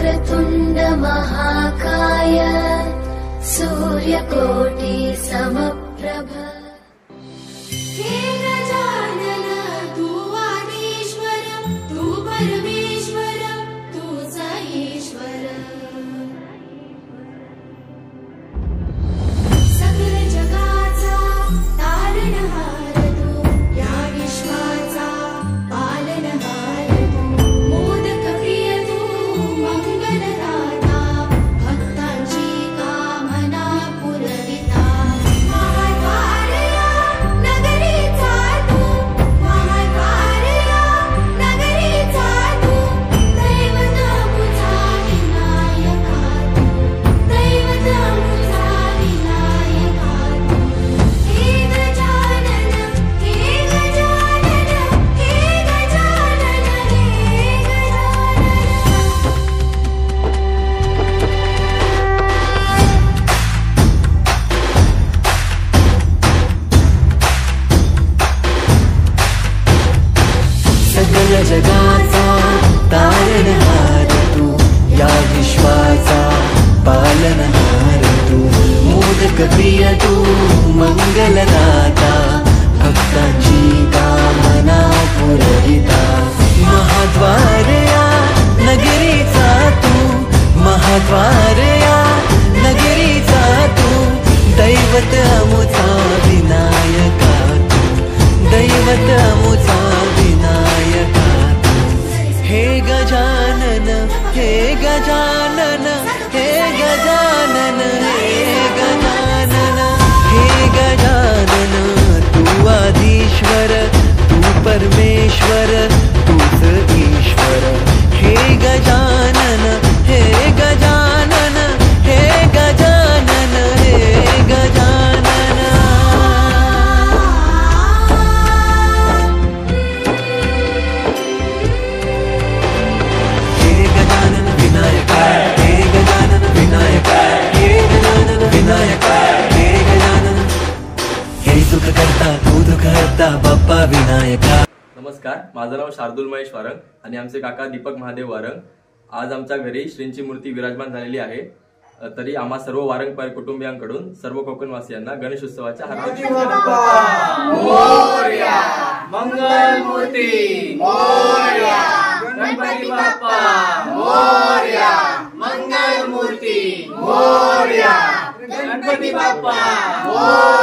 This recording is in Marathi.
वक्रतुण्ड महाकाय सूर्यकोटि समप्रभ। हे गजानन तू आदिश्वर तू परमेश्वर तूच ईश्वर। सकल जगाचा तारणहार तू या विश्वाचा पालनहार तू। मोदक प्रिय तू मंगलदाता भक्तांची कामना पुरविता। महाद्वार या नगरीचा तू महाद्वार या नगरीचा तू। दैवत मुझा विनायका तू दैवत मुझा विनायका तू। हे गजानन हे गजानन हे गजानन हे सकल जगाचा तारणहार तू या विश्वाचा पालनहार तू। मोदक प्रिय तू मंगलदाता भक्तांची कामना पुरविता। महाद्वार या नगरीचा तू महाद्वार या नगरीचा तू। दैवत अमुचा विनायका तू दैवत अमुचा विनायका तू। हे गजानन हे गजानन हे गजानन हे गजानन हे गजानन तू आदिश्वर तू परमेश्वर तूच ईश्वर। हे गजानन हे गजानन हे गजानन हे गजानन। हे गजानन विनायका हे गजानन विनायका हे गजानन विनायका हे गजानन। हे सुख करता तू दुःख हरता बाप्पा विनायका। नमस्कार, माझं नाव शार्दूल महेश वारंग आणि आमचे काका दीपक महादेव वारंग। आज आमच्या घरी श्रींची मूर्ती विराजमान झालेली आहे। तरी आम्हा सर्व वारंग परिवार कुटुंबियांकडून सर्व कोकणवासियांना गणेश उत्सवाच्या हार्दिक मोरया मंगल मूर्ती मोरया गणपती बाप्पा मोरया मंगल मूर्ती मोरया गणपती बाप्पा मोरया।